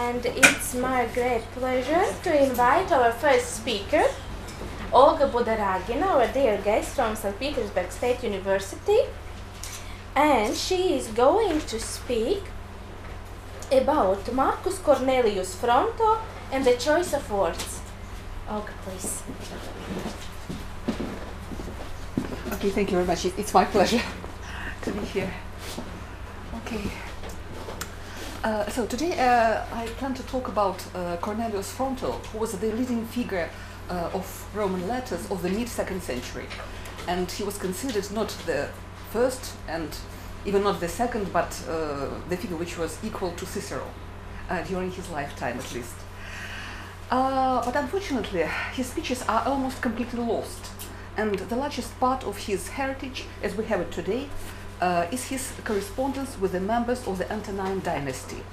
and it's my great pleasure to invite our first speaker, Olga Budaragina, our dear guest from St. Petersburg State University, and she is going to speak about Marcus Cornelius Fronto and the choice of words. Olga, please. Okay, thank you very much. It's my pleasure to be here. Okay. So today I plan to talk about Cornelius Fronto, who was the leading figure of Roman letters of the mid-2nd century. And he was considered not the first and even not the second, but the figure which was equal to Cicero during his lifetime at least. But unfortunately, his speeches are almost completely lost. And the largest part of his heritage, as we have it today, is his correspondence with the members of the Antonine dynasty,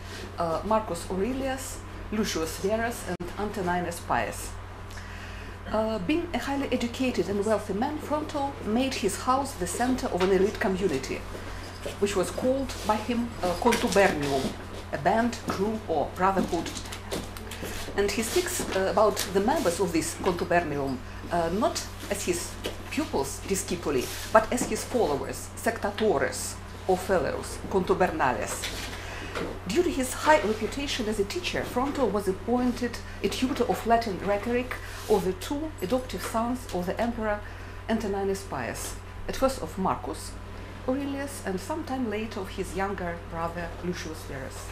Marcus Aurelius, Lucius Verus, and Antoninus Pius. Being a highly educated and wealthy man, Fronto made his house the center of an elite community, which was called by him contubernium, a band, crew, or brotherhood. And he speaks about the members of this contubernium not as his pupils, discipuli, but as his followers, sectatores, or fellows, contubernales. Due to his high reputation as a teacher, Fronto was appointed a tutor of Latin rhetoric of the two adoptive sons of the emperor Antoninus Pius, at first of Marcus Aurelius and sometime later of his younger brother Lucius Verus.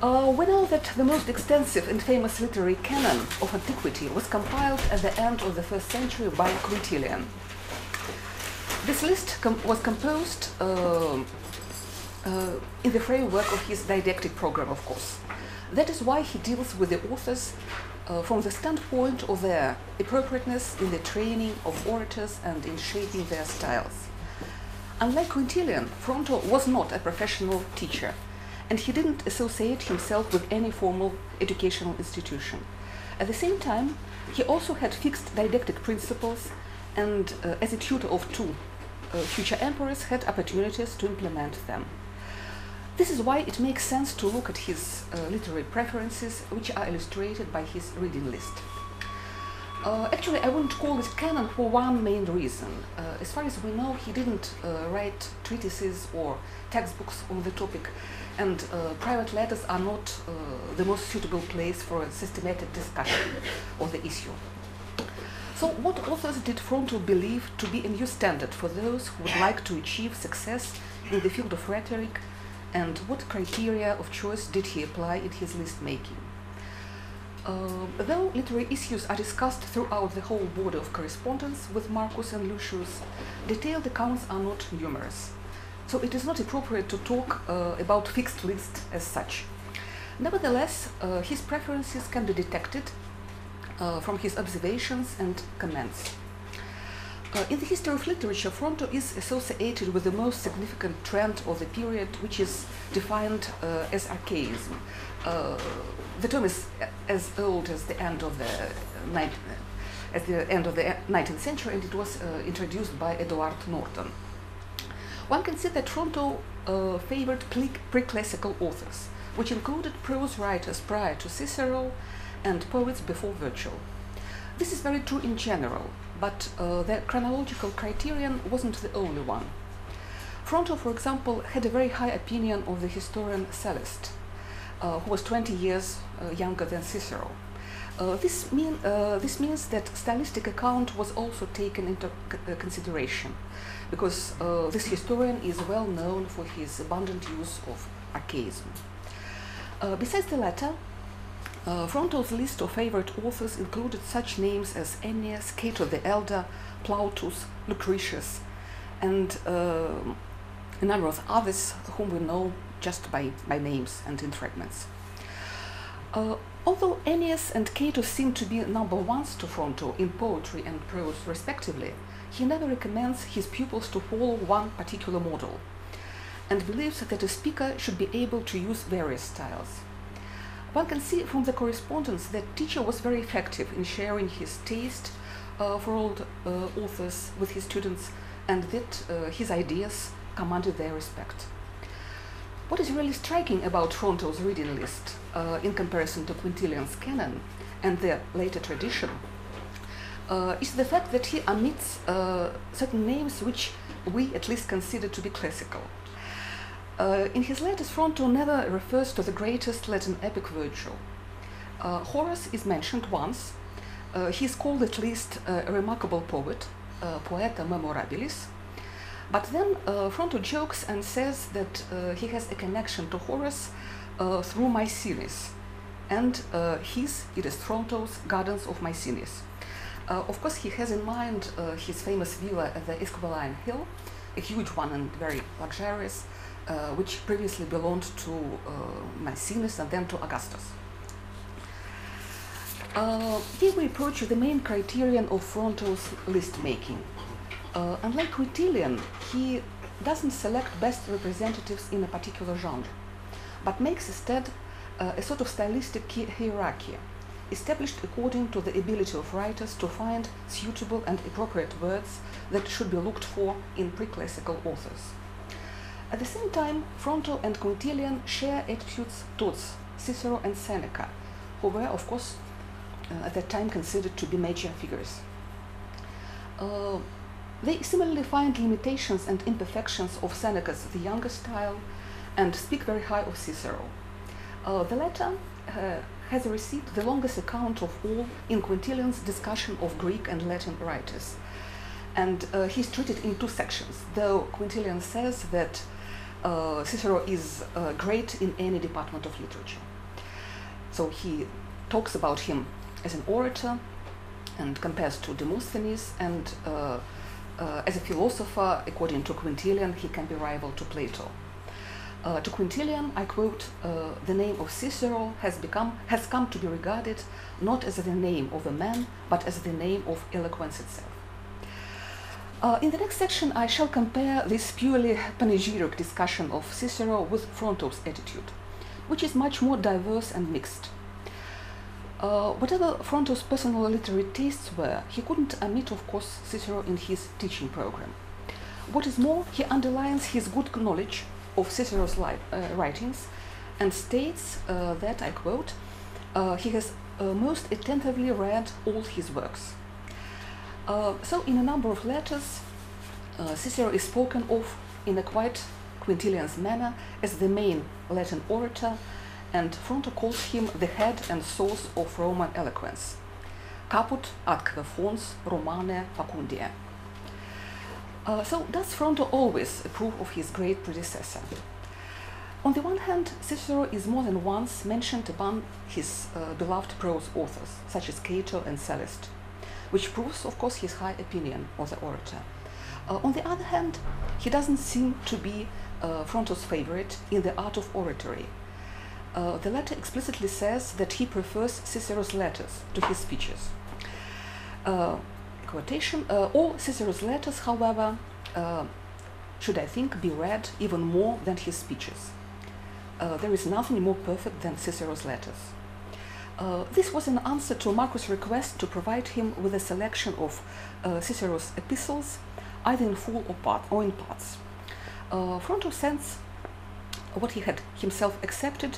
We know that the most extensive and famous literary canon of antiquity was compiled at the end of the 1st century by Quintilian. This list was composed in the framework of his didactic program, of course. That is why he deals with the authors from the standpoint of their appropriateness in the training of orators and in shaping their styles. Unlike Quintilian, Fronto was not a professional teacher, and he didn't associate himself with any formal educational institution. At the same time, he also had fixed didactic principles, and as a tutor of two future emperors, had opportunities to implement them. This is why it makes sense to look at his literary preferences, which are illustrated by his reading list. Actually, I wouldn't call it canon for one main reason. As far as we know, he didn't write treatises or textbooks on the topic, and private letters are not the most suitable place for a systematic discussion of the issue. So what authors did Fronto believe to be a new standard for those who would like to achieve success in the field of rhetoric, and what criteria of choice did he apply in his list making? Though literary issues are discussed throughout the whole body of correspondence with Marcus and Lucius, detailed accounts are not numerous. So it is not appropriate to talk about fixed list as such. Nevertheless, his preferences can be detected from his observations and comments. In the history of literature, Fronto is associated with the most significant trend of the period, which is defined as archaism. The term is as old as the end of the 19th century, and it was introduced by Edward Norton. One can see that Fronto favored pre-classical authors, which included prose writers prior to Cicero and poets before Virgil. This is very true in general, but the chronological criterion wasn't the only one. Fronto, for example, had a very high opinion of the historian Sallust, who was 20 years younger than Cicero. This means that stylistic account was also taken into consideration, because this historian is well known for his abundant use of archaism. Besides the latter, Fronto's list of favorite authors included such names as Ennius, Cato the Elder, Plautus, Lucretius, and a number of others whom we know just by names and in fragments. Although Ennius and Cato seem to be number ones to Fronto in poetry and prose respectively, he never recommends his pupils to follow one particular model, and believes that a speaker should be able to use various styles. One can see from the correspondence that teacher was very effective in sharing his taste for old authors with his students, and that his ideas commanded their respect. What is really striking about Fronto's reading list in comparison to Quintilian's canon and the later tradition is the fact that he omits certain names which we at least consider to be classical. In his letters, Fronto never refers to the greatest Latin epic Virgil. Horace is mentioned once. He is called at least a remarkable poet, poeta memorabilis. But then Fronto jokes and says that he has a connection to Horace through Maecenas, and it is Fronto's Gardens of Maecenas. Of course, he has in mind his famous villa at the Esquiline Hill, a huge one and very luxurious, which previously belonged to Maecenas and then to Augustus. Here we approach the main criterion of Fronto's list making. Unlike Quintilian, he doesn't select best representatives in a particular genre, but makes instead a sort of stylistic hierarchy, established according to the ability of writers to find suitable and appropriate words that should be looked for in pre-classical authors. At the same time, Fronto and Quintilian share attitudes towards Cicero and Seneca, who were, of course, at that time considered to be major figures. They similarly find limitations and imperfections of Seneca's the younger style and speak very high of Cicero. The latter has received the longest account of all in Quintilian's discussion of Greek and Latin writers. And he's treated in two sections, though Quintilian says that Cicero is great in any department of literature. So he talks about him as an orator and compares to Demosthenes, and as a philosopher, according to Quintilian, he can be rival to Plato. To Quintilian, I quote, the name of Cicero has come to be regarded not as the name of a man, but as the name of eloquence itself. In the next section, I shall compare this purely panegyric discussion of Cicero with Fronto's attitude, which is much more diverse and mixed. Whatever Fronto's personal literary tastes were, he couldn't omit, of course, Cicero in his teaching program. What is more, he underlines his good knowledge of Cicero's writings and states that, I quote, he has most attentively read all his works. So in a number of letters, Cicero is spoken of in a quite Quintilian's manner as the main Latin orator, and Fronto calls him the head and source of Roman eloquence. Caput atque fons Romanae facundiae. So does Fronto always approve of his great predecessor? On the one hand, Cicero is more than once mentioned among his beloved prose authors, such as Cato and Sallust, which proves, of course, his high opinion of the orator. On the other hand, he doesn't seem to be Fronto's favorite in the art of oratory. The latter explicitly says that he prefers Cicero's letters to his speeches. Quotation, all Cicero's letters, however, should, I think, be read even more than his speeches. There is nothing more perfect than Cicero's letters. This was an answer to Marcus' request to provide him with a selection of Cicero's epistles, either in full or in parts. Fronto sends what he had himself accepted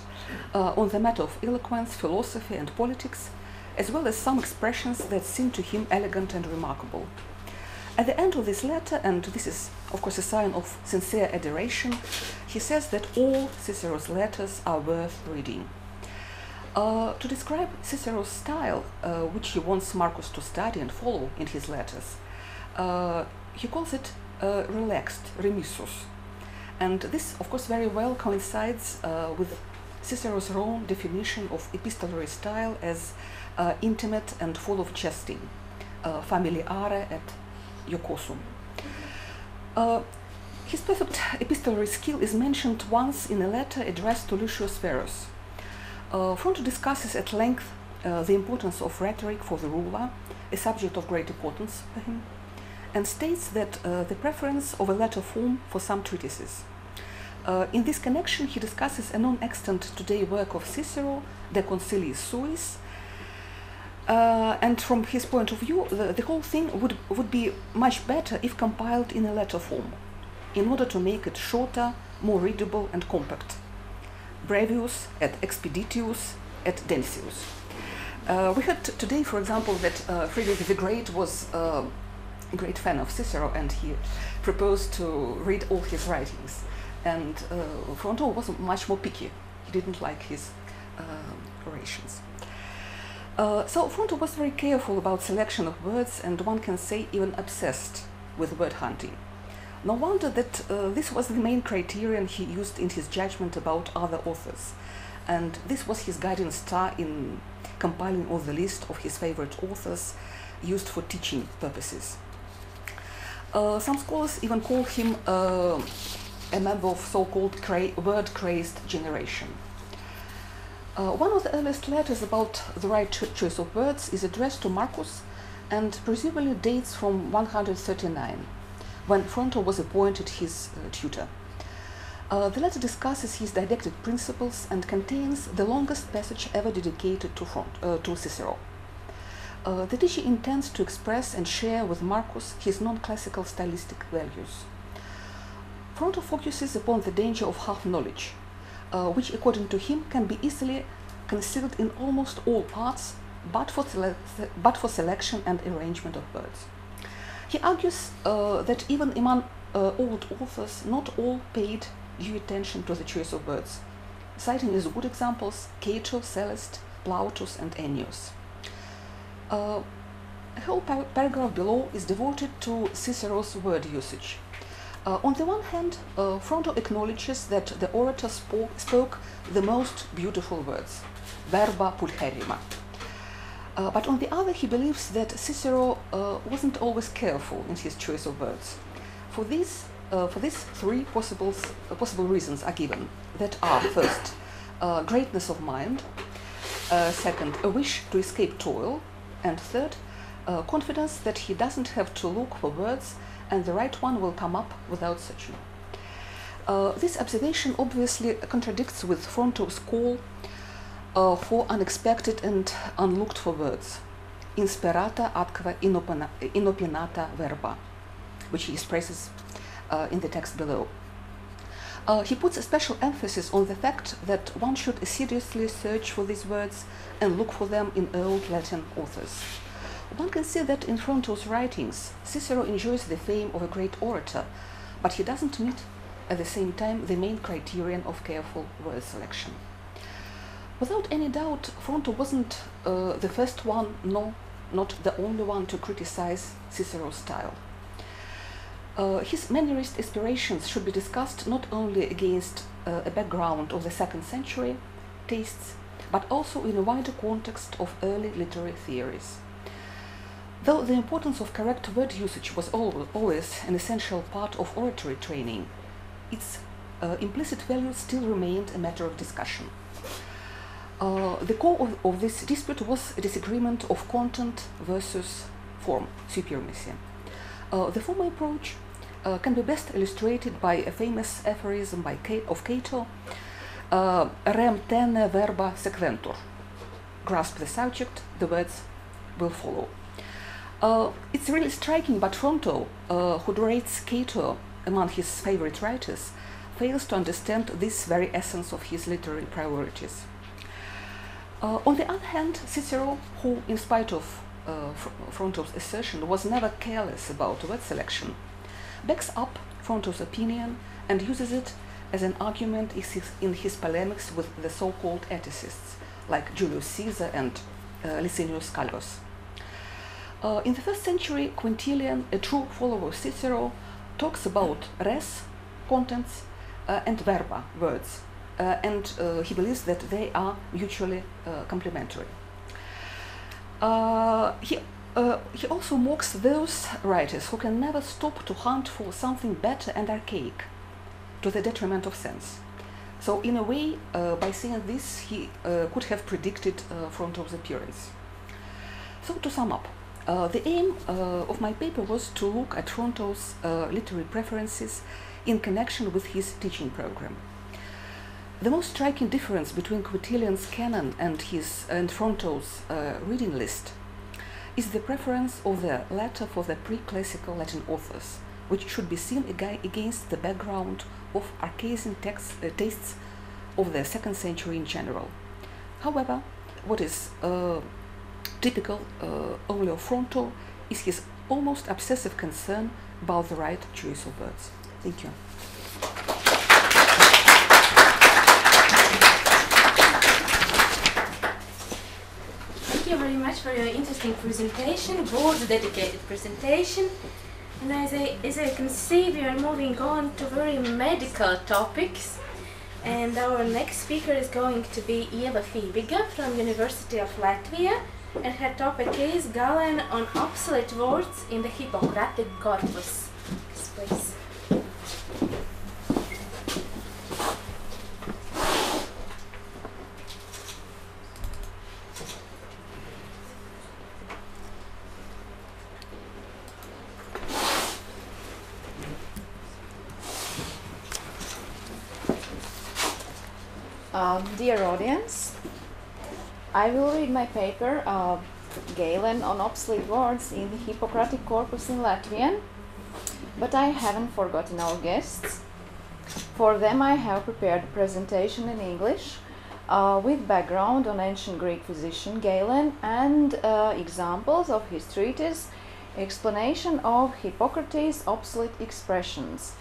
on the matter of eloquence, philosophy, and politics, as well as some expressions that seemed to him elegant and remarkable. At the end of this letter, and this is, of course, a sign of sincere adoration, he says that all Cicero's letters are worth reading. To describe Cicero's style, which he wants Marcus to study and follow in his letters, he calls it relaxed, remissus. And this, of course, very well coincides with Cicero's own definition of epistolary style as intimate and full of jesting, familiare et jocosum. His perfect epistolary skill is mentioned once in a letter addressed to Lucius Verus. Fronto discusses at length the importance of rhetoric for the ruler, a subject of great importance for him, and states that the preference of a letter form for some treatises. In this connection, he discusses a non-extant today work of Cicero, De Conciliis Suis, and from his point of view, the whole thing would be much better if compiled in a letter form, in order to make it shorter, more readable, and compact. brevius, et expeditius, et densius. We heard today, for example, that Friedrich the Great was a great fan of Cicero, and he proposed to read all his writings. And Fronto was much more picky. He didn't like his orations. So Fronto was very careful about selection of words, and one can say even obsessed with word hunting. No wonder that this was the main criterion he used in his judgment about other authors, and this was his guiding star in compiling all the list of his favorite authors used for teaching purposes. Some scholars even call him a member of so-called word-crazed generation. One of the earliest letters about the right choice of words is addressed to Marcus and presumably dates from 139, when Fronto was appointed his tutor. The letter discusses his didactic principles and contains the longest passage ever dedicated to Cicero. The teacher intends to express and share with Marcus his non-classical stylistic values. Fronto focuses upon the danger of half-knowledge, which, according to him, can be easily concealed in almost all parts, but for selection and arrangement of words. He argues that even among old authors, not all paid due attention to the choice of words, citing as good examples Cato, Sallust, Plautus, and Ennius. A whole paragraph below is devoted to Cicero's word usage. On the one hand, Fronto acknowledges that the orator spoke the most beautiful words, verba pulcherrima. But on the other, he believes that Cicero wasn't always careful in his choice of words. For these three possible reasons are given, that are, first, greatness of mind, second, a wish to escape toil, and third, confidence that he doesn't have to look for words and the right one will come up without searching. This observation obviously contradicts with Fronto's call for unexpected and unlooked for words, insperata atque inopinata verba, which he expresses in the text below. He puts a special emphasis on the fact that one should assiduously search for these words and look for them in old Latin authors. One can see that in Fronto's writings, Cicero enjoys the fame of a great orator, but he doesn't meet at the same time the main criterion of careful word selection. Without any doubt, Fronto wasn't the first one, nor not the only one to criticize Cicero's style. His mannerist aspirations should be discussed not only against a background of the 2nd century tastes, but also in a wider context of early literary theories. Though the importance of correct word usage was always an essential part of oratory training, its implicit value still remained a matter of discussion. The core of this dispute was a disagreement of content versus form, supremacy. The former approach can be best illustrated by a famous aphorism of Cato, rem tene verba sequentur. Grasp the subject, the words will follow. It's really striking, but Fronto, who rates Cato among his favorite writers, fails to understand this very essence of his literary priorities. On the other hand, Cicero, who, in spite of Fronto's assertion, was never careless about word selection, backs up Fronto's opinion and uses it as an argument in his polemics with the so-called ethicists, like Julius Caesar and Licinius Scalius. In the 1st century, Quintilian, a true follower of Cicero, talks about res, contents, and verba, words, and he believes that they are mutually complementary. He also mocks those writers who can never stop to hunt for something better and archaic, to the detriment of sense. So in a way, by saying this, he could have predicted Fronto's appearance. So to sum up, the aim of my paper was to look at Fronto's literary preferences in connection with his teaching program. The most striking difference between Quintilian's canon and Fronto's reading list is the preference of the latter for the pre-classical Latin authors, which should be seen against the background of Arcasian tastes of the 2nd century in general. However, what is typical only of Fronto is his almost obsessive concern about the right choice of words. Thank you. Thank you very much for your interesting presentation, board dedicated presentation. And as I can see, we are moving on to very medical topics. And our next speaker is going to be Ieva Fībiga from University of Latvia. And her topic is Galēna on obsolete words in the Hippocratic corpus. Yes, please. Dear audience, I will read my paper, Galēna on obsolete words in the Hippocratic corpus in Latvian, but I haven't forgotten our guests. For them I have prepared a presentation in English with background on ancient Greek physician Galen and examples of his treatise, explanation of Hippocrates' obsolete expressions.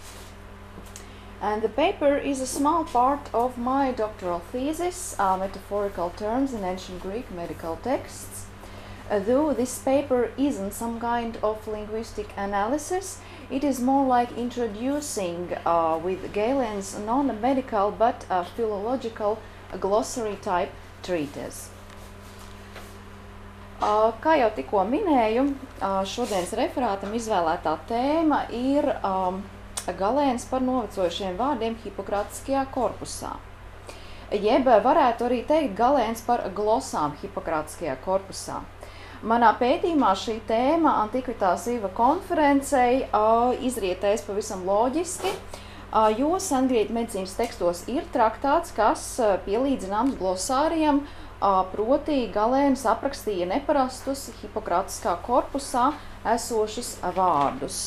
And the paper is a small part of my doctoral thesis, Metaphorical Terms in Ancient Greek Medical Texts. Though this paper isn't some kind of linguistic analysis, it is more like introducing with Galen's non-medical but philological glossary type treatise. Kā jau tikko minēju, šodienas referātam izvēlētā tēma ir Galēns par novecojušiem vārdiem Hipokratiskajā korpusā. Jeb varētu arī teikt Galēns par glosām Hipokratiskajā korpusā. Manā pētījumā šī tēma Antiquitas Viva konferencei izrietēs pavisam loģiski, jo sengrieķu medicīnas tekstos ir traktāts, kas pielīdzināms glosārijam, proti Galēns aprakstīja neparastus Hipokratiskā korpusā esošus vārdus.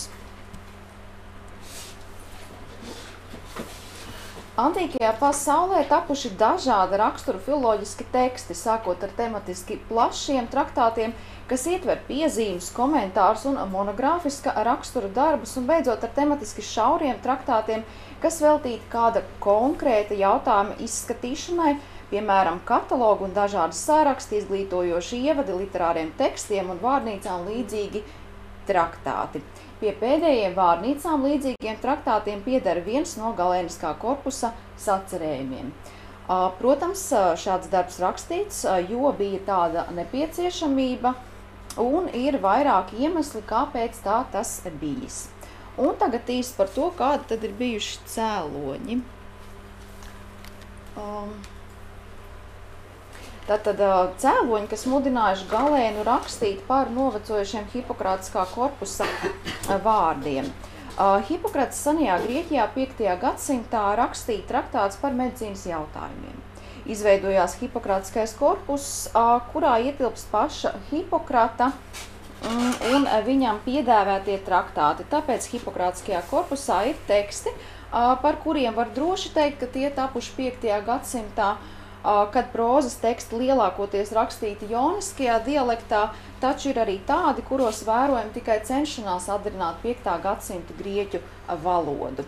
Antīkajā pasaulē tapuši dažāda rakstura filoloģiski teksti, sākot ar tematiski plašiem traktātiem, kas ietver piezīmes, komentārus un monogrāfiska rakstura darbus, un beidzot ar tematiski šauriem traktātiem, kas veltīti kāda konkrēta jautājuma izskatīšanai, piemēram, katalogu un dažādas sāraksti, izglītojoši ievadi literāriem tekstiem un vārnīcām līdzīgi traktāti. Pie pēdējiem vārnīcām līdzīgiem traktātiem pieder viens no galēniskā korpusa sacerējumiem. Protams, šāds darbs rakstīts, jo bija tāda nepieciešamība un ir vairāki iemesli, kāpēc tā tas bijis. Un tagad īsti par to, kādi tad ir bijuši cēloņi. Tātad cēloņi, kas mudinājuši Galēnu rakstīt par novecojušiem Hipokratiskā korpusa vārdiem. Hipokrats senajā Grieķijā 5. gadsimtā rakstīja traktāts par medicīnas jautājumiem. Izveidojās Hipokratiskais korpus, kurā ietilpst paša Hipokrata un viņam piedāvātie traktāti. Tāpēc Hipokratiskajā korpusā ir teksti, par kuriem var droši teikt, ka tie tapuši 5. gadsimtā, kad prozas teksti lielākoties rakstīti joniskajā dialektā, taču ir arī tādi, kuros vērojam tikai cenšanās atdarināt 5. gadsimta grieķu valodu.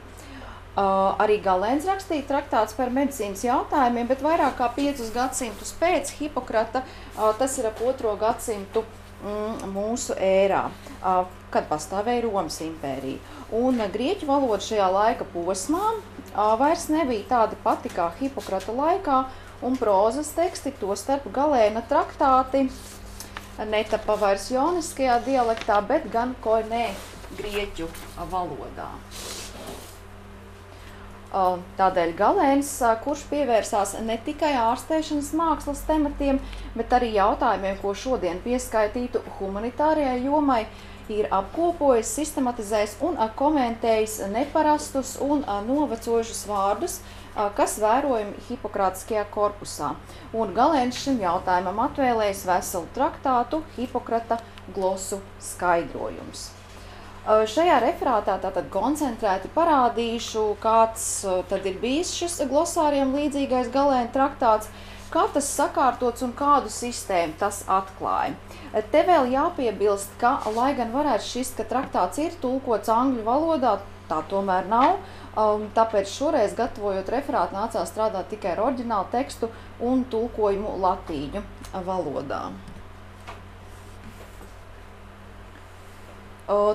Arī Galēns rakstīja traktāts par medicīnas jautājumiem, bet vairāk kā 5 gadsimtus pēc Hipokrata, tas ir ap 2. gadsimtu mūsu ērā, kad pastāvēja Romas impērija. Un grieķu valoda šajā laika posmā vairs nebija tāda pati kā Hipokrata laikā, un prozas teksti, to starp Galēna traktāti, netapa vairs joniskajā dialektā, bet gan koinē grieķu valodā. Tādēļ Galēns, kurš pievērsās ne tikai ārstēšanas mākslas tematiem, bet arī jautājumiem, ko šodien pieskaitītu humanitārajai jomai, ir apkopojis, sistematizējis un komentējis neparastus un novecojušus vārdus, kas vērojami Hipokratiskajā korpusā. Un Galēns šim jautājumam atvēlējis veselu traktātu Hipokrata glosu skaidrojums. Šajā referātā tātad koncentrēti parādīšu, kāds tad ir bijis šis glosāriem līdzīgais galēna traktāts, kā tas sakārtots un kādu sistēmu tas atklāja. Te vēl jāpiebilst, ka, lai gan varētu šķist, ka traktāts ir tulkots angļu valodā, tā tomēr nav, tāpēc šoreiz, gatavojot referātu, nācās strādāt tikai ar oriģinālu tekstu un tulkojumu latīņu valodā.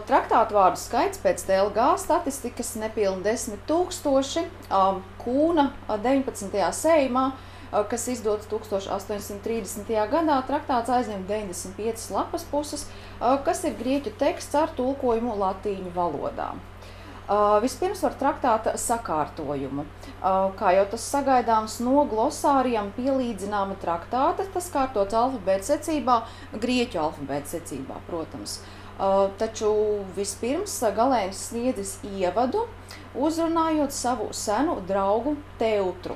Traktātu vārdu skaits pēc TLG statistikas nepilni 10 000, Kūna 19. sējumā, kas izdots 1830. gadā, traktāts aizņem 95 lapas puses, kas ir grieķu teksts ar tulkojumu latīņu valodā. Vispirms var traktāta sakārtojumu. Kā jau tas sagaidāms no glosārijam pielīdzināma traktāta, tas kārtots alfabēta secībā, grieķu alfabēta secībā, protams. Taču vispirms Galēns sniedzis ievadu, uzrunājot savu senu draugu Teutru.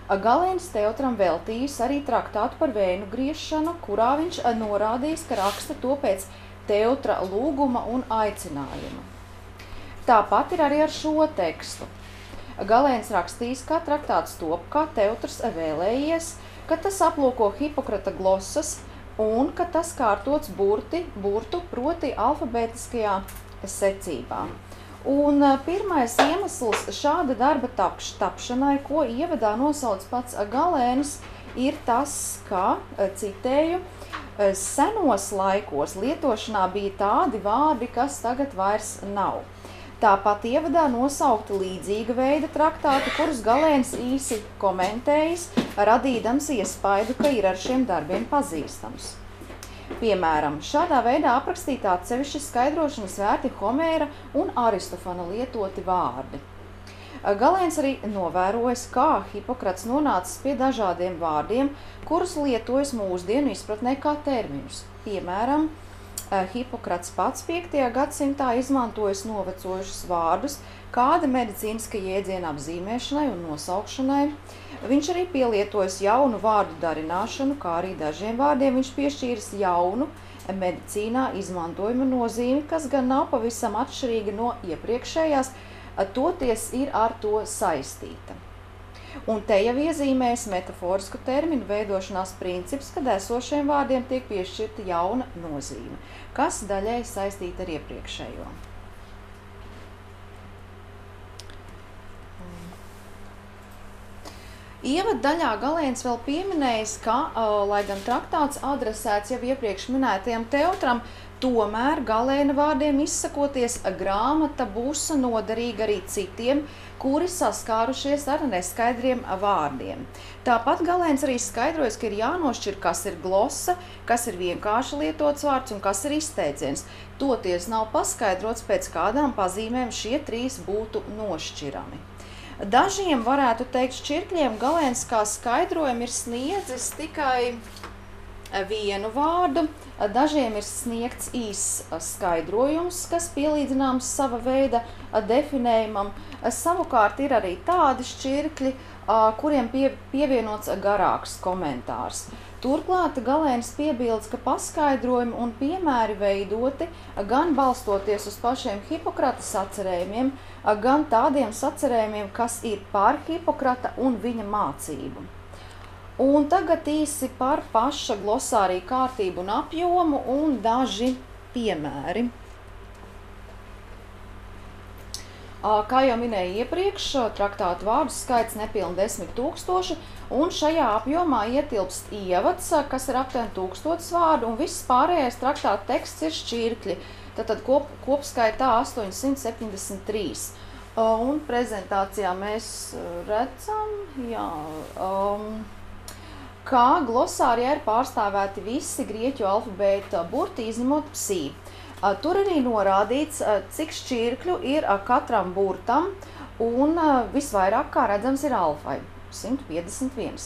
Galēns Teutram veltījis arī traktātu par vēju griešanu, kurā viņš norādījis, ka raksta to pēc Teutra lūguma un aicinājuma. Tāpat ir arī ar šo tekstu. Galēns rakstījis, ka traktāts top, kā Teutrs vēlējies, ka tas aplūko Hipokrata glosas un ka tas kārtots burtu, proti alfabētiskajā secībā. Un pirmais iemesls šāda darba tapšanai, ko ievadā nosauc pats Galēns, ir tas, ka, citēju, senos laikos lietošanā bija tādi vārdi, kas tagad vairs nav. Tāpat ievadā nosaukti līdzīga veida traktāti, kurus Galēns īsi komentējis, radīdams iespaidu, ka ir ar šiem darbiem pazīstams. Piemēram, šādā veidā aprakstītā atsevišķi skaidrošanas vērti Homēra un Aristofana lietoti vārdi. Galēns arī novērojis, kā Hipokrats nonācis pie dažādiem vārdiem, kurus lietojas mūsdienu izpratnē kā terminus. Piemēram, Hipokrats pats 5. gadsimtā izmantojas novecojušus vārdus kāda medicīniska jēdziena apzīmēšanai un nosaukšanai. Viņš arī pielietojas jaunu vārdu darināšanu, kā arī dažiem vārdiem viņš piešķīris jaunu medicīnā izmantojuma nozīmi, kas gan nav pavisam atšķirīga no iepriekšējās, toties ir ar to saistīta. Un te jau iezīmēs metaforisku terminu veidošanās princips, kad esošiem vārdiem tiek piešķirta jauna nozīme, kas daļai saistīta ar iepriekšējo. Ievada daļā Galēns vēl pieminējis, ka, lai gan traktāts adresēts jau iepriekš minētajam Teutram, tomēr Galēna vārdiem izsakoties, grāmata būs noderīga arī citiem, kuri saskārušies ar neskaidriem vārdiem. Tāpat Galēns arī skaidrojas, ka ir jānošķir, kas ir glosa, kas ir vienkārši lietots vārds un kas ir izteiciens. Toties nav paskaidrots, pēc kādām pazīmēm šie trīs būtu nošķirami. Dažiem, varētu teikt, šķirkļiem Galēns kā skaidrojumu ir sniedzis tikai vienu vārdu, dažiem ir sniegts īss skaidrojums, kas pielīdzināms sava veida definējumam. Savukārt ir arī tādi šķirkļi, kuriem pievienots garāks komentārs. Turklāt Galēns piebilst, ka paskaidrojumi un piemēri veidoti gan balstoties uz pašiem Hipokrata sacerējumiem, gan tādiem sacerējumiem, kas ir par Hipokrata un viņa mācību. Un tagad īsi par paša glosārija kārtību un apjomu un daži piemēri. Kā jau minēju iepriekš, traktātu vārdu skaits nepilni 10 000, un šajā apjomā ietilpst ievads, kas ir aptuveni 1000 vārdu, un viss pārējais traktātu teksts ir šķirkļi, tātad kopskaitā 873. Un prezentācijā mēs redzam, kā glosārijā ir pārstāvēti visi grieķu alfabēta burti, izņemot psī. Tur arī norādīts, cik šķirkļu ir katram burtam, un visvairāk, kā redzams, ir alfai – 151.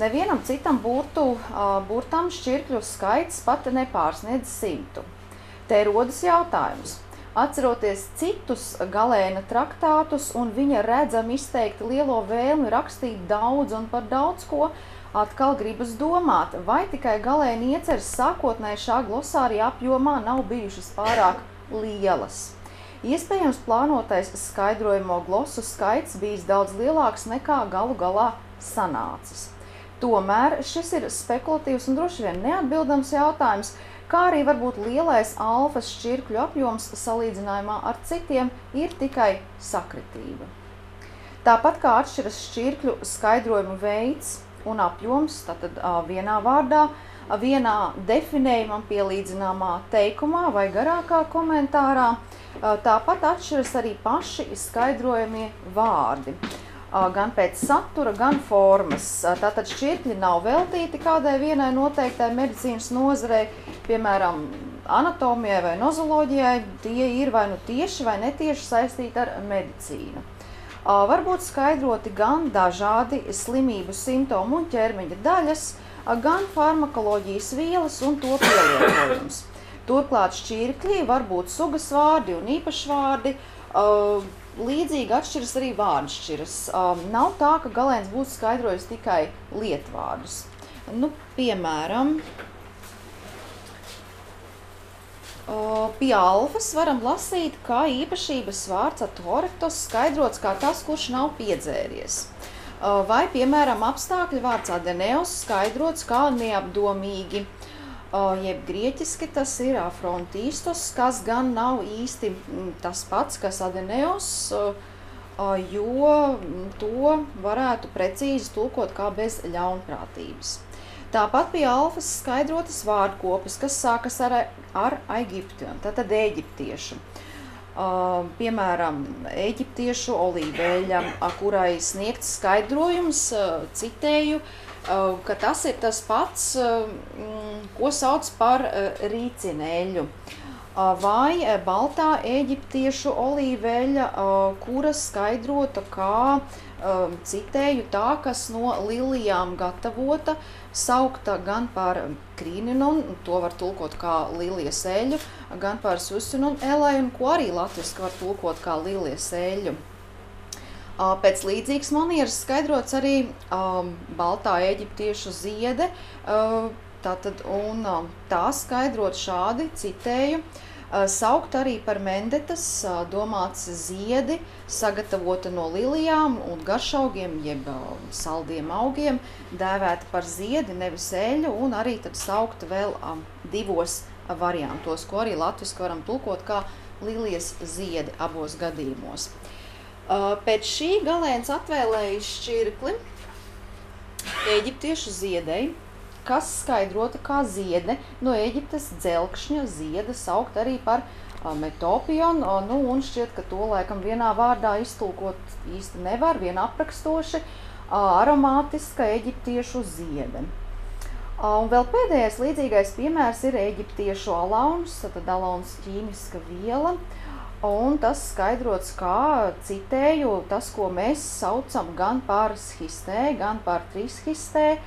Nevienam citam burtam šķirkļu skaits pat nepārsniedz 100. Te rodas jautājums. Atceroties citus Galēna traktātus un viņa redzam izteikti lielo vēlmi rakstīt daudz un par daudz ko, atkal gribas domāt, vai tikai Galēna ieceres sākotnēji šā glosārija apjomā nav bijušas pārāk lielas. Iespējams, plānotais skaidrojamo glosu skaits bijis daudz lielāks nekā galu galā sanācis. Tomēr šis ir spekulatīvs un droši vien neatbildams jautājums, kā arī varbūt lielais alfas šķirkļu apjoms salīdzinājumā ar citiem ir tikai sakritība. Tāpat kā atšķiras šķirkļu skaidrojumu veids un apjoms, tātad vienā vārdā, vienā definējumam pielīdzināmā teikumā vai garākā komentārā, tāpat atšķiras arī paši skaidrojamie vārdi, gan pēc satura, gan formas. Tātad šķirkļi nav veltīti kādai vienai noteiktai medicīnas nozarei, piemēram, anatomijai vai nozoloģijai, tie ir vai nu tieši vai netieši saistīti ar medicīnu. Varbūt skaidroti gan dažādi slimību simptomu un ķermeņa daļas, gan farmakoloģijas vielas un to pielietojums. Turklāt šķirkļi var būt sugas vārdi un īpašvārdi, līdzīgi atšķiras arī vārdšķiras. Nav tā, ka Galēns būtu skaidrojis tikai lietvārdus. Nu, piemēram, pie alfas varam lasīt, kā īpašības vārds atorektos skaidrots kā tas, kurš nav piedzēries. Vai, piemēram, apstākļu vārds adeneos skaidrots kā neapdomīgi, jeb grieķiski tas ir afrontīstos, kas gan nav īsti tas pats, kas adeneos, jo to varētu precīzi tulkot kā bez ļaunprātības. Tāpat pie alfas skaidrotas vārdkopes, kas sākas ar Eģiptiem, tātad eģiptiešu. Piemēram, eģiptiešu olīveļa, kurai sniegts skaidrojums, citēju, ka tas ir tas pats, ko sauc par rīcineļu, vai baltā eģiptiešu olīveļa, kura skaidrota kā, citēju, tā, kas no lilijām gatavota, saukta gan par krīninun, to var tulkot kā lilijas eļu, gan par susinun elai, un ko arī latviski var tulkot kā lilijas eļu. Pēc līdzīgas manieras skaidrots arī baltā eģiptiešu ziede, tātad, un tā skaidrot šādi, citēju, saukt arī par mendetas, domāts ziedi, sagatavota no lilijām un garšaugiem, jeb saldiem augiem, dēvēta par ziedi, nevis eļu, un arī tad saukta vēl divos variantos, ko arī latviski varam tulkot kā lilijas ziedi abos gadījumos. Pēc šī Galēns atvēlējis šķirkli eģiptiešu ziedei, kas skaidrota kā ziede no Eģiptes dzelkšņa zieda, saukt arī par metopionu, nu, un šķiet, ka to laikam vienā vārdā iztulkot īsti nevar, vien aprakstoši, aromātiska eģiptiešu ziede. Un vēl pēdējais līdzīgais piemērs ir eģiptiešu alauns, tad alauns ķīmiska viela, un tas skaidrots kā, citēju, tas, ko mēs saucam gan par schistē, gan par trischistē,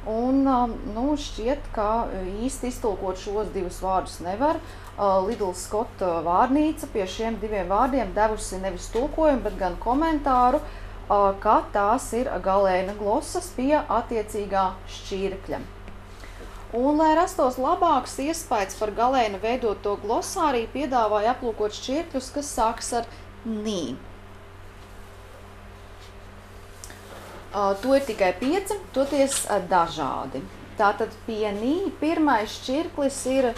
un nu, šķiet, ka īsti iztulkot šos divus vārdus nevar. Lidl Scott vārnīca pie šiem diviem vārdiem devusi nevis tulkojumu, bet gan komentāru, ka tās ir Galēna glosas pie attiecīgā šķirkļa. Un, lai rastos labāks iespējas par Galēna veidoto glosāriju, piedāvāja aplūkot šķirkļus, kas sākas ar nī. To ir tikai 5, toties dažādi. Tātad pie nī pirmais šķirklis ir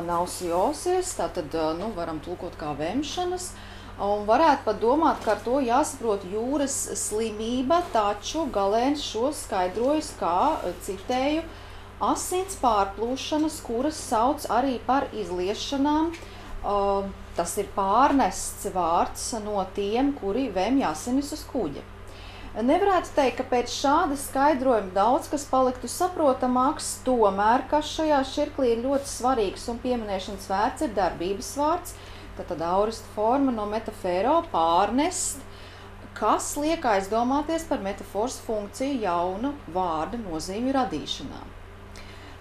nausiosies, tātad nu, varam tulkot kā vemšanas, un varētu pat domāt, ka ar to jāsaprot jūras slimība, taču Galēns šo skaidrojas kā, citēju, asins pārplūšanas, kuras sauc arī par izliešanām. Tas ir pārnests vārds no tiem, kuri vemj asinis uz kuģa. Nevarētu teikt, ka pēc šāda skaidrojuma daudz kas paliktu saprotamāks, tomēr, kas šajā šķirklī ir ļoti svarīgs un pieminēšanas vērts, ir darbības vārds, tātad aurista forma no metafēro pārnest, kas liek aizdomāties par metafors funkciju jauna vārda nozīmju radīšanā.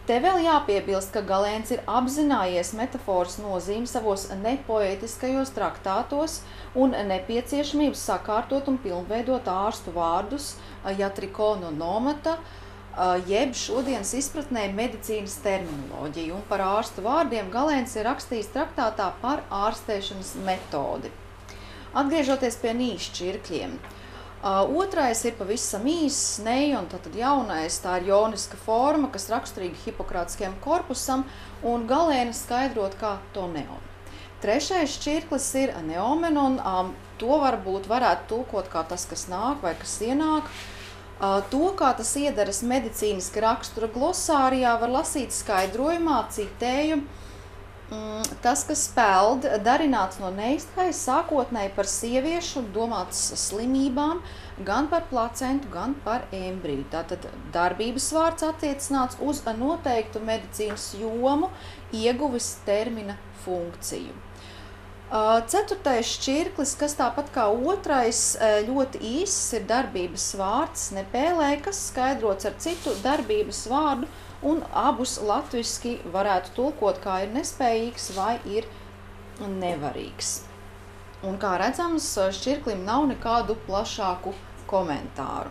Te vēl jāpiebilst, ka Galēns ir apzinājies metaforas nozīmi savos nepoētiskajos traktātos un nepieciešamības sakārtot un pilnveidot ārstu vārdus jatrikono nomata, jeb šodienas izpratnē medicīnas terminoloģiju, un par ārstu vārdiem Galēns ir rakstījis traktātā par ārstēšanas metodi. Atgriežoties pie nīšķirkļiem. Otrais ir pavisam īss, nejon, tātad jaunais, tā ir joniska forma, kas raksturīga hipokrātiskajam korpusam, un Galēna skaidrot kā toneon. Trešais šķirklis ir neomen, un to varētu tulkot kā tas, kas nāk vai kas ienāk. To, kā tas iedaras medicīniska rakstura glosārijā, var lasīt skaidrojumā, citēju, tas, kas peld, darināts no neiztkai, sākotnēji par sieviešu, domāts slimībām, gan par placentu, gan par embriju. Tātad darbības vārds attiecināts uz noteiktu medicīnas jomu, ieguvis termina funkciju. Ceturtais šķirklis, kas tāpat kā otrais, ļoti īss, ir darbības vārds nepēlē, kas skaidrots ar citu darbības vārdu, un abus latviski varētu tulkot, kā ir nespējīgs vai ir nevarīgs. Un kā redzams, šķirklim nav nekādu plašāku komentāru.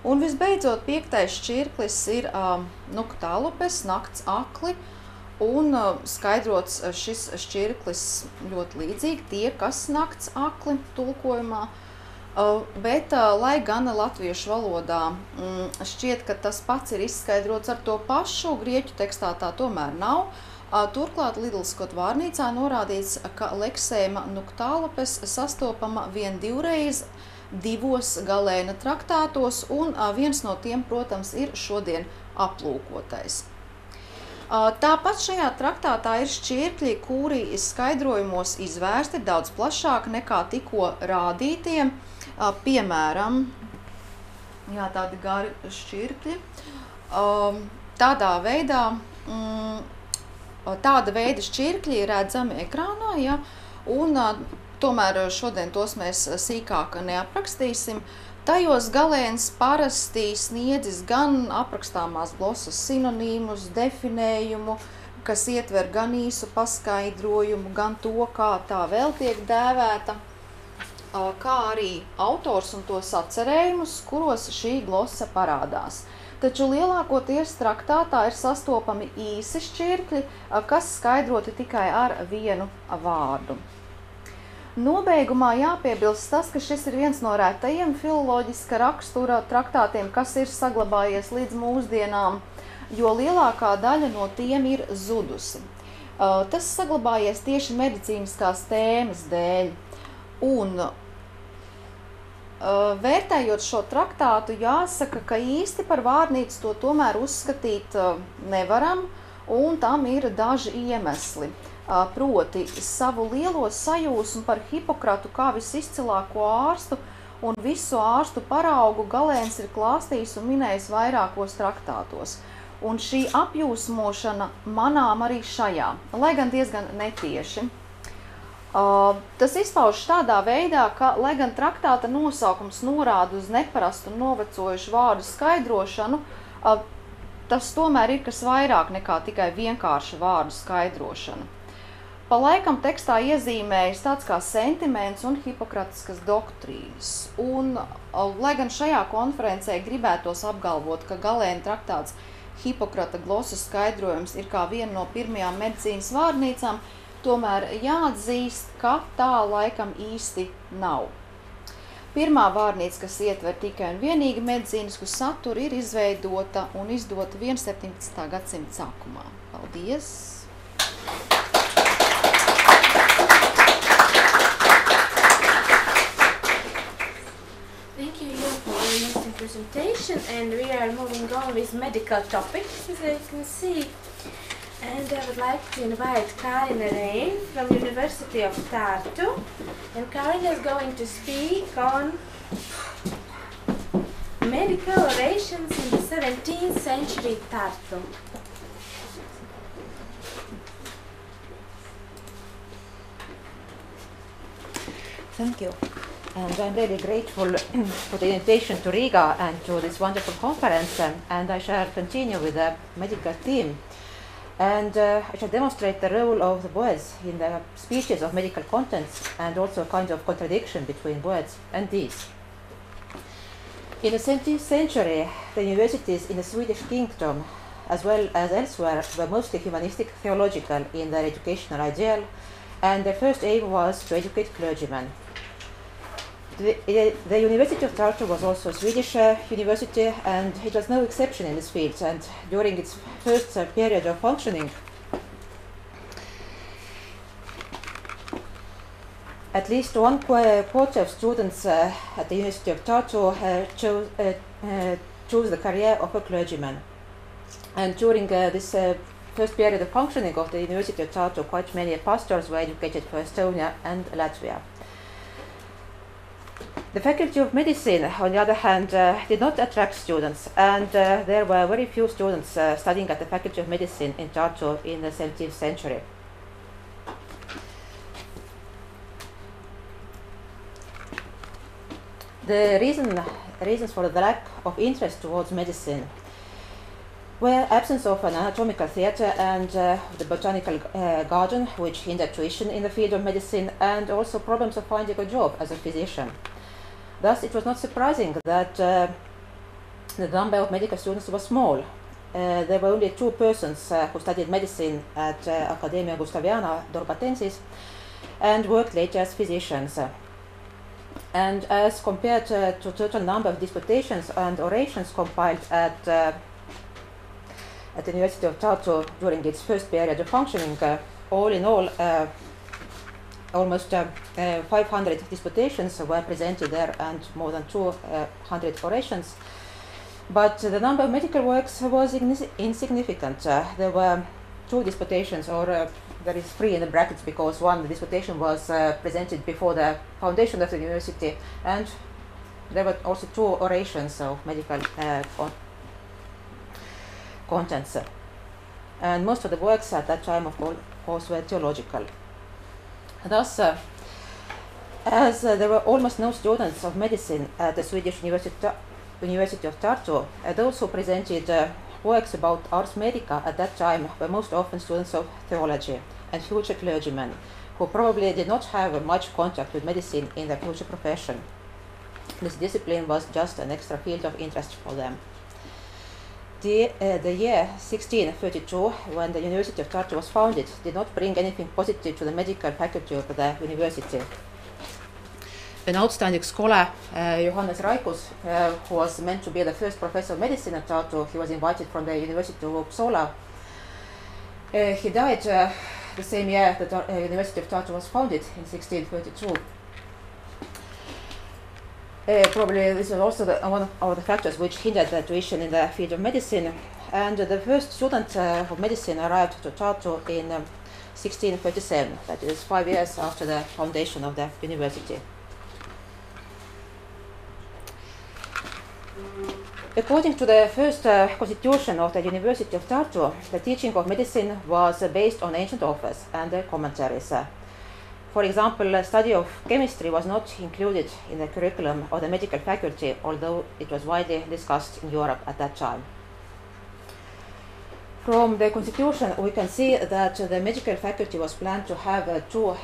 Un visbeidzot, piektais šķirklis ir nuktalupes, nakts akli, un skaidrots šis šķirklis ļoti līdzīgi tie, kas nakts akli tulkojumā. Bet, lai gan latviešu valodā šķiet, ka tas pats ir izskaidrots ar to pašu, grieķu tekstā tā tomēr nav. Turklāt lidliskot vārnīcā norādīts, ka leksēma nuktālopes sastopama vien divreiz divos Galēna traktātos, un viens no tiem, protams, ir šodien aplūkotais. Tāpat šajā traktātā ir šķirkļi, kuri skaidrojumos izvērsti daudz plašāk nekā tikko rādītie. Piemēram, tādi gari šķirkļi. Tāda veida šķirkļi redzami ekrānā, un tomēr šodien tos mēs sīkāk neaprakstīsim. Tajos Galēns parasti sniedzis gan aprakstāmās glosas sinonīmus, definējumu, kas ietver gan īsu paskaidrojumu, gan to, kā tā vēl tiek dēvēta, kā arī autors un to sacerējumus, kuros šī glosa parādās. Taču lielākoties traktātā ir sastopami īsi šķirkļi, kas skaidroti tikai ar vienu vārdu. Nobeigumā jāpiebilst tas, ka šis ir viens no retajiem filoloģiska rakstura traktātiem, kas ir saglabājies līdz mūsdienām, jo lielākā daļa no tiem ir zudusi. Tas saglabājies tieši medicīniskās tēmas dēļ. Un vērtējot šo traktātu, jāsaka, ka īsti par vārnīcu to tomēr uzskatīt nevaram, un tam ir daži iemesli. Proti savu lielo sajūsmu par Hipokratu kā visizcilāko ārstu un visu ārstu paraugu Galēns ir klāstījis un minējis vairākos traktātos. Un šī apjūsmošana manām arī šajā, lai gan diezgan netieši. Tas izpaužas tādā veidā, ka, lai gan traktāta nosaukums norāda uz neparastu un novecojušu vārdu skaidrošanu, tas tomēr ir kas vairāk nekā tikai vienkārša vārdu skaidrošana. Pa laikam tekstā iezīmējas tāds kā sentiments un hipokratiskas doktrīnas. Un, lai gan šajā konferencē gribētos apgalvot, ka Galēna traktāts Hipokrata glosas skaidrojums ir kā viena no pirmajām medicīnas vārnīcām, tomēr jāatzīst, ka tā laikam īsti nav. Pirmā vārnīca, kas ietver tikai un vienīgi medicīnisku saturu, ir izveidota un izdota 17. gadsimta sākumā. Paldies! Thank you for your interesting presentation, and we are moving on with medical topics, as you can see. And I would like to invite Karina Rein from University of Tartu, and Karina is going to speak on medical orations in the 17th century Tartu. Thank you. And I'm really grateful for the invitation to Riga and to this wonderful conference, and I shall continue with the medical theme. And I shall demonstrate the role of the words in the speeches of medical contents, and also a kind of contradiction between words and deeds. In the 17th century, the universities in the Swedish kingdom, as well as elsewhere, were mostly humanistic theological in their educational ideal, and their first aim was to educate clergymen. The University of Tartu was also a Swedish university, and it was no exception in this field. And during its first period of functioning, at least one quarter of students at the University of Tartu chose the career of a clergyman. And during this first period of functioning of the University of Tartu, quite many pastors were educated for Estonia and Latvia. The Faculty of Medicine, on the other hand, did not attract students, and there were very few students studying at the Faculty of Medicine in Tartu in the 17th century. The reasons for the lack of interest towards medicine were absence of an anatomical theatre and the botanical garden, which hindered tuition in the field of medicine, and also problems of finding a job as a physician. Thus, it was not surprising that the number of medical students was small. There were only 2 persons who studied medicine at Academia Gustaviana Dorpatensis and worked later as physicians. And as compared to total number of disputations and orations compiled at the University of Tartu during its first period of functioning, all in all, almost 500 disputations were presented there and more than 200 orations. But the number of medical works was insignificant. There were 2 disputations, or there is 3 in the brackets because one disputation was presented before the foundation of the university, and there were also 2 orations of medical contents. And most of the works at that time, of course, were theological. Thus, as there were almost no students of medicine at the Swedish University of Tartu, those who presented works about ars medica at that time were most often students of theology and future clergymen, who probably did not have much contact with medicine in their future profession. This discipline was just an extra field of interest for them. The year 1632, when the University of Tartu was founded, did not bring anything positive to the medical faculty of the university. An outstanding scholar, Johannes Raikus, who was meant to be the first professor of medicine at Tartu, he was invited from the University of Uppsala. He died the same year that the University of Tartu was founded in 1632. Probably this was also one of the factors which hindered the tuition in the field of medicine. And the first student of medicine arrived to Tartu in 1637, that is 5 years after the foundation of the university. According to the first constitution of the University of Tartu, the teaching of medicine was based on ancient authors and their commentaries. For example, a study of chemistry was not included in the curriculum of the medical faculty, although it was widely discussed in Europe at that time. From the constitution, we can see that the medical faculty was planned to have 2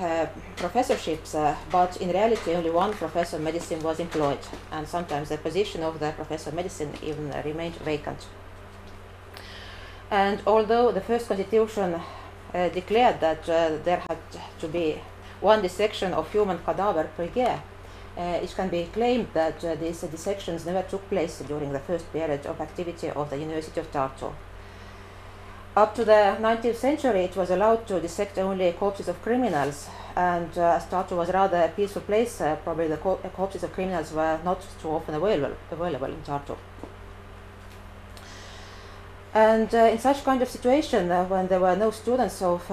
professorships, but in reality only 1 professor of medicine was employed, and sometimes the position of the professor of medicine even remained vacant. And although the first constitution declared that there had to be 1 dissection of human cadaver per year, it can be claimed that these dissections never took place during the first period of activity of the University of Tartu. Up to the 19th century, it was allowed to dissect only corpses of criminals, and as Tartu was rather a peaceful place, probably the corpses of criminals were not too often available in Tartu. And in such kind of situation, when there were no students of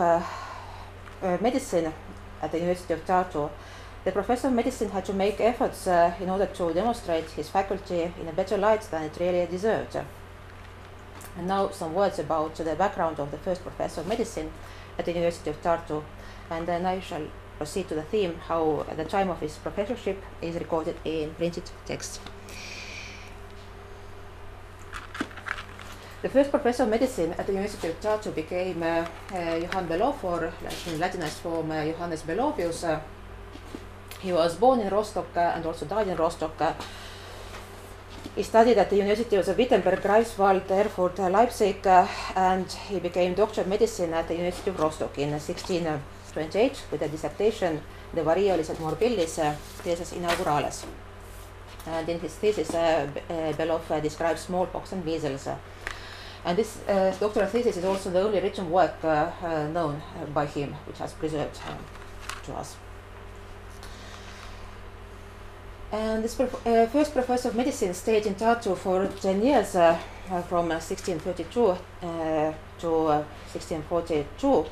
medicine at the University of Tartu, the professor of medicine had to make efforts in order to demonstrate his faculty in a better light than it really deserved. And now some words about the background of the first professor of medicine at the University of Tartu, and then I shall proceed to the theme, how the time of his professorship is recorded in printed text. The first professor of medicine at the University of Tartu became Johann Belov, or in Latinized form Johannes Belovius. He was born in Rostock and also died in Rostock. He studied at the universities of Wittenberg, Greifswald, Erfurt, Leipzig, and he became Doctor of Medicine at the University of Rostock in 1628 with a dissertation, De Variolis et Morbillis, Thesis Inauguralis. And in his thesis, Beloff describes smallpox and measles. And this doctoral thesis is also the only written work known by him, which has preserved to us. And this first professor of medicine stayed in Tartu for 10 years, from 1632 to 1642.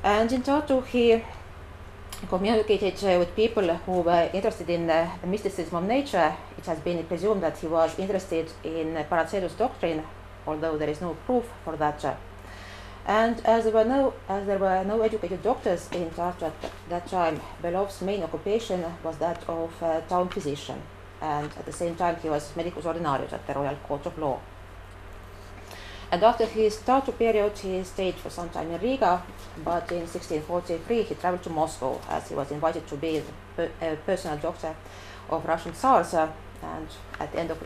And in Tartu he communicated with people who were interested in the mysticism of nature. It has been presumed that he was interested in Paracelsus doctrine, although there is no proof for that. And as there were no educated doctors in Tartu at that time, Beloff's main occupation was that of town physician, and at the same time he was medicus ordinarius at the Royal Court of Law. And after his Tartu period, he stayed for some time in Riga, but in 1643 he traveled to Moscow as he was invited to be a personal doctor of Russian Tsars, and at the end of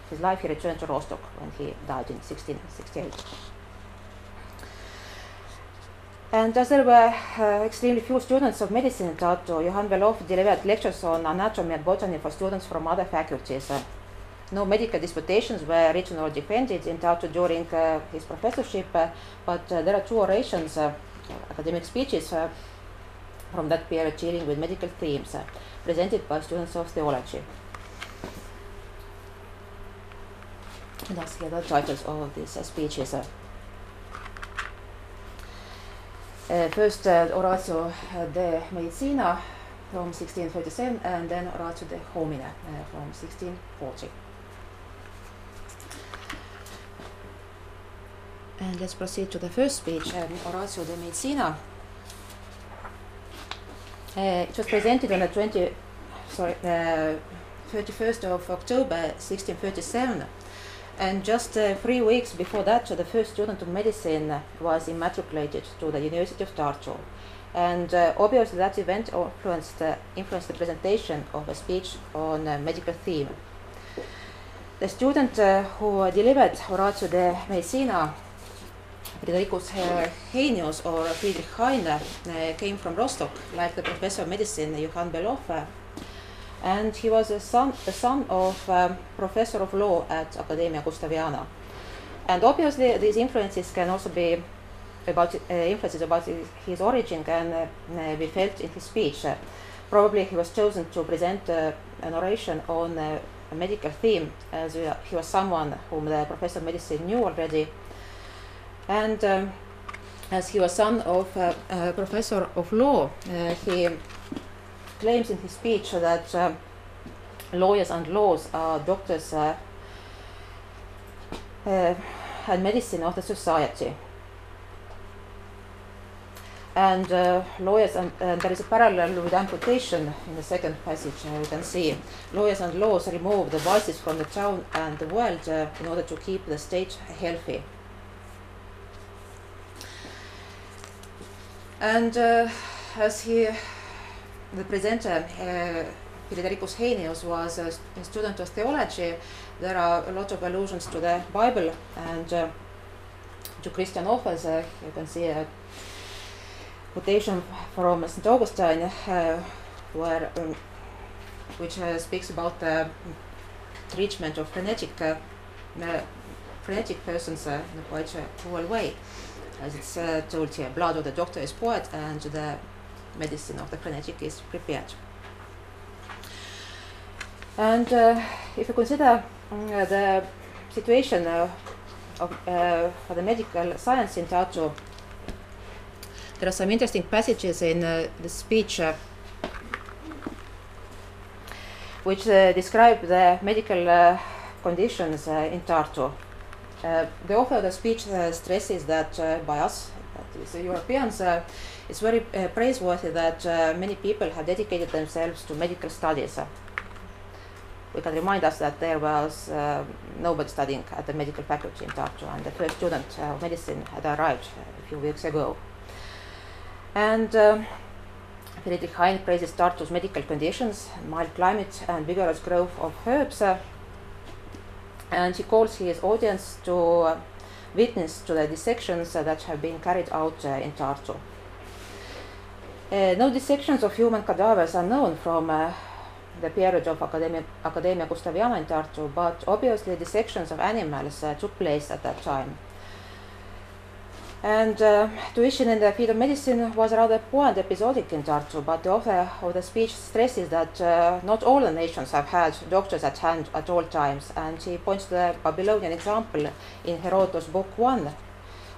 his life he returned to Rostock when he died in 1668. And as there were extremely few students of medicine in Tartu, Johann Beloff delivered lectures on anatomy and botany for students from other faculties. No medical disputations were written or defended in Tartu during his professorship, but there are two orations, academic speeches from that period dealing with medical themes, presented by students of theology. And thus here are the titles of these speeches. First, Oratio de Medicina from 1637, and then Oratio de Homine from 1640. And let's proceed to the first speech, Oratio de Medicina. It was presented on the 31st of October 1637. And just 3 weeks before that, the first student of medicine was immatriculated to the University of Tartu. And obviously that event influenced the presentation of a speech on a medical theme. The student who delivered Oratio de Medicina, Fridericus Heinius or Friedrich Heine, came from Rostock, like the professor of medicine Johann Beloff. And he was the son of professor of law at Academia Gustaviana. And obviously these influences can also be influences about his origin can be felt in his speech. Probably he was chosen to present an oration on a medical theme, as he was someone whom the professor of medicine knew already. And as he was son of a professor of law, he claims in his speech that lawyers and laws are doctors and medicine of the society. And lawyers and there is a parallel with amputation in the second passage. You can see lawyers and laws remove the vices from the town and the world in order to keep the state healthy. And as the presenter, Fridericus Heinius, was a student of theology, there are a lot of allusions to the Bible and to Christian authors. You can see a quotation from St. Augustine, which speaks about the treatment of frenetic persons in a quite cruel way. As it's told here, blood of the doctor is poured and the medicine of the frenetic is prepared. And if you consider the situation for the medical science in Tartu, there are some interesting passages in the speech which describe the medical conditions in Tartu. The author of the speech stresses that by us, that is the Europeans, it's very praiseworthy that many people have dedicated themselves to medical studies. We can remind us that there was nobody studying at the medical faculty in Tartu, and the first student of medicine had arrived a few weeks ago. And Friedrich Heine praises Tartu's medical conditions, mild climate and vigorous growth of herbs. and he calls his audience to witness to the dissections that have been carried out in Tartu. No dissections of human cadavers are known from the period of Academia Gustaviana in Tartu, but obviously dissections of animals took place at that time. And tuition in the field of medicine was rather poor and episodic in Tartu, but the author of the speech stresses that not all the nations have had doctors at hand at all times, and he points to the Babylonian example in Herodotus Book 1,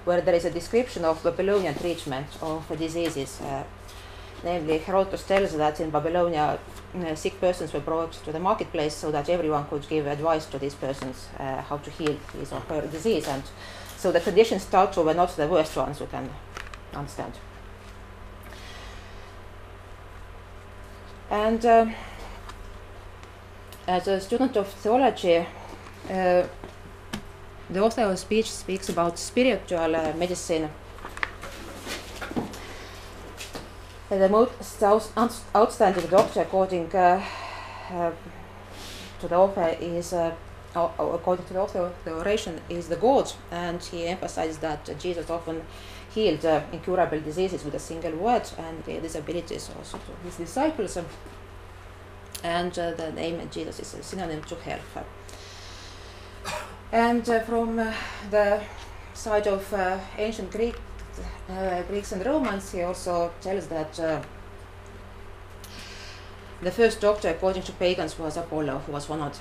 where there is a description of Babylonian treatment of diseases. Namely, Herodotus tells that in Babylonia sick persons were brought to the marketplace so that everyone could give advice to these persons how to heal his or her disease, and so the conditions in Tartu were not the worst ones, you can understand. And as a student of theology, the author of the speech speaks about spiritual medicine. The most outstanding doctor, according to the author, is according to the author of the oration, is the God, and he emphasizes that Jesus often healed incurable diseases with a single word, and gave these abilities also to his disciples. And the name Jesus is a synonym to health. And from the side of ancient Greeks and Romans, he also tells that the first doctor, according to pagans, was Apollo, who was honored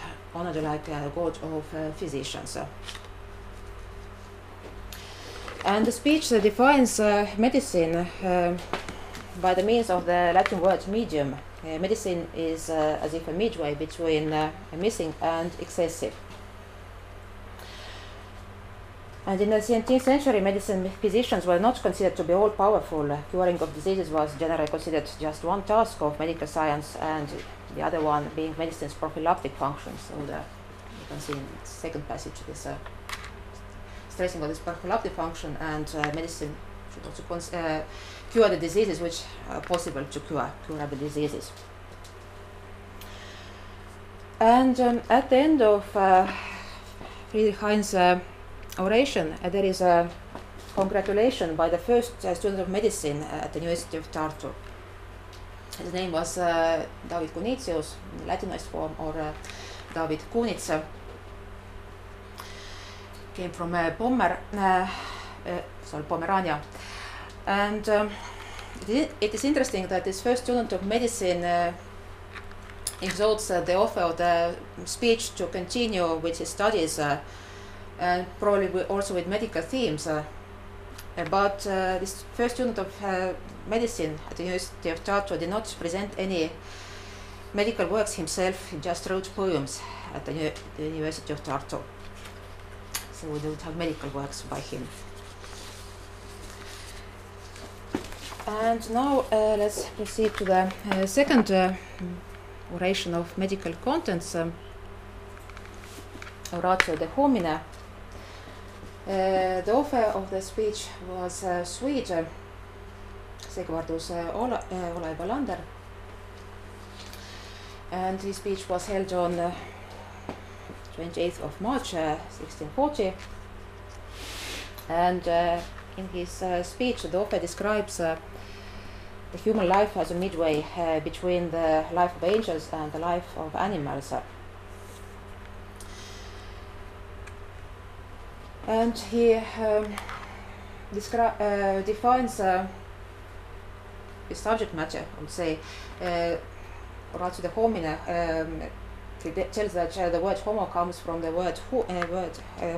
like a god of physicians. And the speech defines medicine by the means of the Latin word medium. Medicine is as if a midway between missing and excessive. And in the 17th century, physicians were not considered to be all-powerful. Curing of diseases was generally considered just one task of medical science, and the other one being medicine's prophylactic function. So you can see in the second passage this stressing of this prophylactic function, and medicine should also cure the diseases which are possible to curable diseases. And at the end of Friedrich Hein's oration, there is a congratulation by the first student of medicine at the University of Tartu. His name was David Kunitius, in the Latinized form, or David Kunitsa. Came from Pomerania. And it is interesting that this first student of medicine exhorts the author of the speech to continue with his studies, and probably also with medical themes. But this first student of medicine at the University of Tartu did not present any medical works himself. He just wrote poems at the University of Tartu. So we don't have medical works by him. And now let's proceed to the second oration of medical contents, Oratio de Homine. The author of the speech was Swede, Sigvardus Olaivalander, and his speech was held on 28th of March 1640. And in his speech, the author describes the human life as a midway between the life of angels and the life of animals. And he defines the subject matter, I would say. Oratio de Homine tells that the word homo comes from the word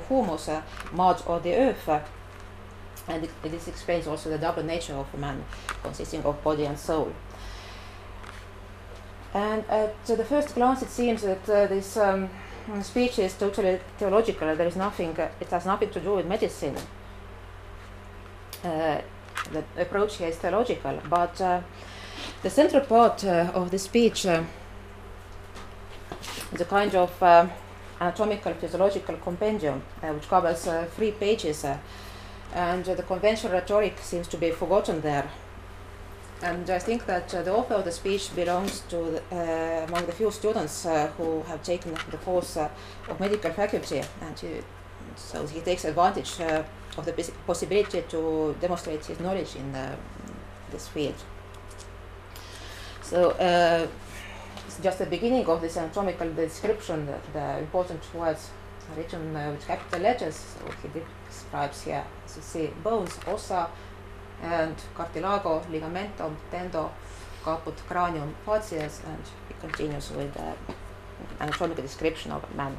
humus, mud or the earth. And this explains also the double nature of man, consisting of body and soul. And at the first glance, it seems that this speech is totally theological. There is nothing. It has nothing to do with medicine. The approach here is theological, but the central part of the speech is a kind of anatomical physiological compendium which covers 3 pages. And the conventional rhetoric seems to be forgotten there. And I think that the author of the speech belongs to among the few students who have taken the course of medical faculty, and so he takes advantage of the possibility to demonstrate his knowledge in this field. So it's just the beginning of this anatomical description, the important words written with capital letters. So he describes here, as you see, bones, ossa, and cartilago, ligamentum, tendo, caput, cranium, facies, and he continues with anatomical description of a man.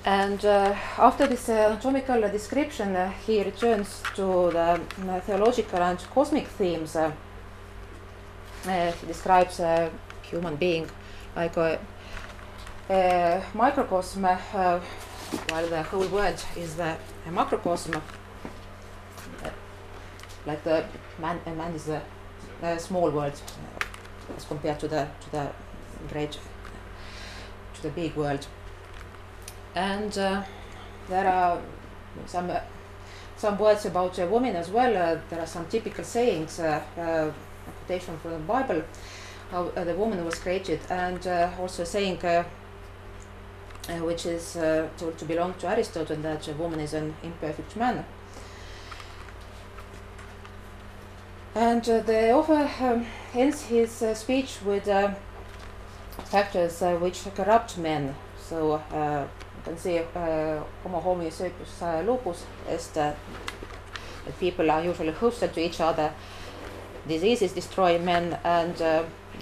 And after this anatomical description, he returns to the theological and cosmic themes. He describes a human being like a microcosm, while the whole world is a macrocosm. Like a man is a small world as compared to the big world. And there are some words about women as well. There are some typical sayings, a quotation from the Bible, how the woman was created, and also a saying which is to belong to Aristotle, that a woman is an imperfect man. And the author ends his speech with factors which corrupt men. So you can see homo homini sapiens lupus, as that people are usually hostile to each other, diseases destroy men, and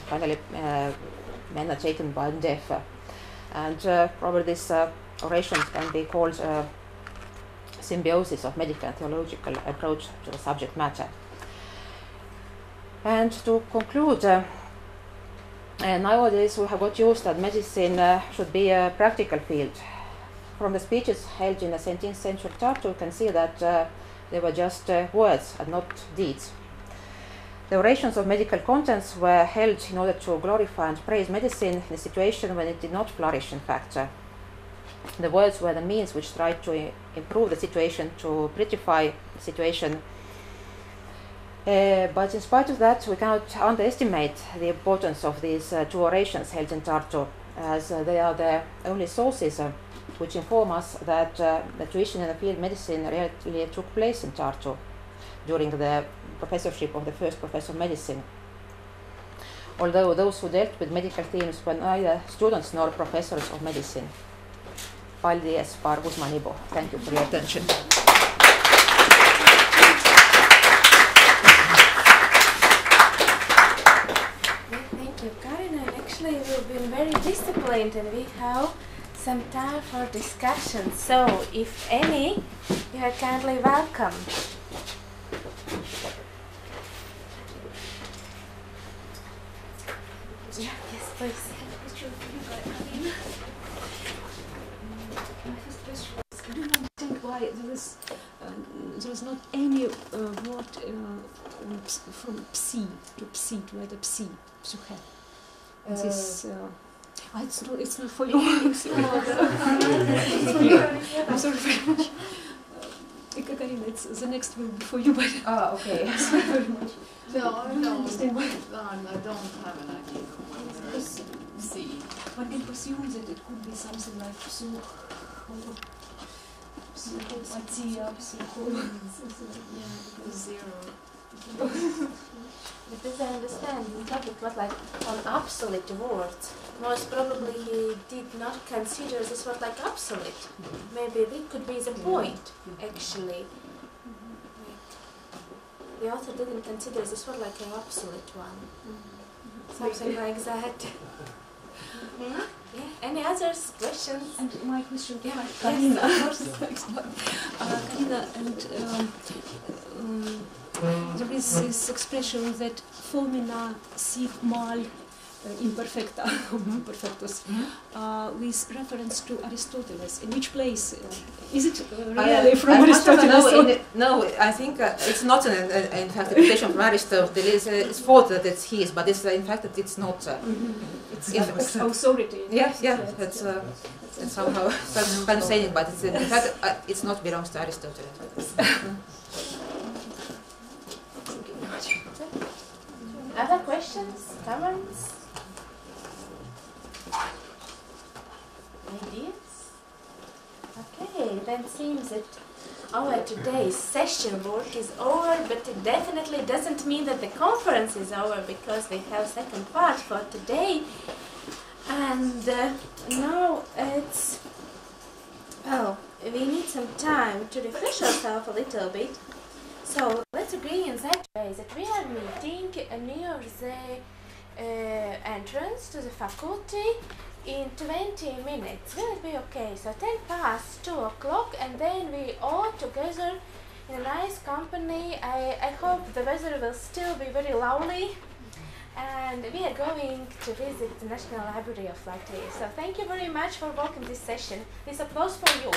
finally men are taken by death. And probably this oration can be called symbiosis of medical and theological approach to the subject matter. And to conclude, nowadays we have got used that medicine should be a practical field. From the speeches held in the 17th century Tartu, you can see that they were just words and not deeds. The orations of medical contents were held in order to glorify and praise medicine in a situation when it did not flourish, in fact. The words were the means which tried to improve the situation, to prettify the situation. But in spite of that, we cannot underestimate the importance of these two orations held in Tartu, as they are the only sources which inform us that the tuition in the field of medicine really took place in Tartu during the professorship of the first professor of medicine. Although those who dealt with medical themes were neither students nor professors of medicine. Paldies par uzmanību. Thank you for your attention. Thank you, Karina. And actually, we've been very disciplined and we have some time for discussion. So, if any, you are kindly welcome. Yeah, yes, please. My first question is, I don't understand why there is not any word from psi to psi, to either psi, psyche. This it's not for you. I'm sorry very much. Karina, it's the next will be for you, but Okay. sorry very much. No, I don't understand why. I don't have an idea of what see. One can presume that it could be something like psychopathia, Zero. Because I understand the topic was like on obsolete words. Most probably he did not consider this word like obsolete. Maybe that could be the point, actually. Like, the author didn't consider this word like an obsolete one. Something like that. Yeah. Any others? Questions? And my question to Yeah. Karina. Yes, Karina, and there is this expression that femina sig mal imperfecta, imperfectus, with reference to Aristoteles. In which place? Is it really from Aristoteles? No, I think it's not in fact a quotation from Aristotle. It's thought that it's his, but it's in fact that it's not. It's authority. Yes, yeah, it's somehow kind of saying, but it's in fact it's not belongs to Aristotle. Other questions, comments, ideas? Okay, then seems that our today's session work is over, but it definitely doesn't mean that the conference is over, because we have second part for today. And now it's, well, we need some time to refresh ourselves a little bit. So let's agree in that way that we are meeting near the entrance to the faculty in 20 minutes. Will it be okay? So 10 past 2 o'clock, and then we all together in a nice company. I hope the weather will still be very lovely. And we are going to visit the National Library of Latvia. So thank you very much for walking this session. This applause for you.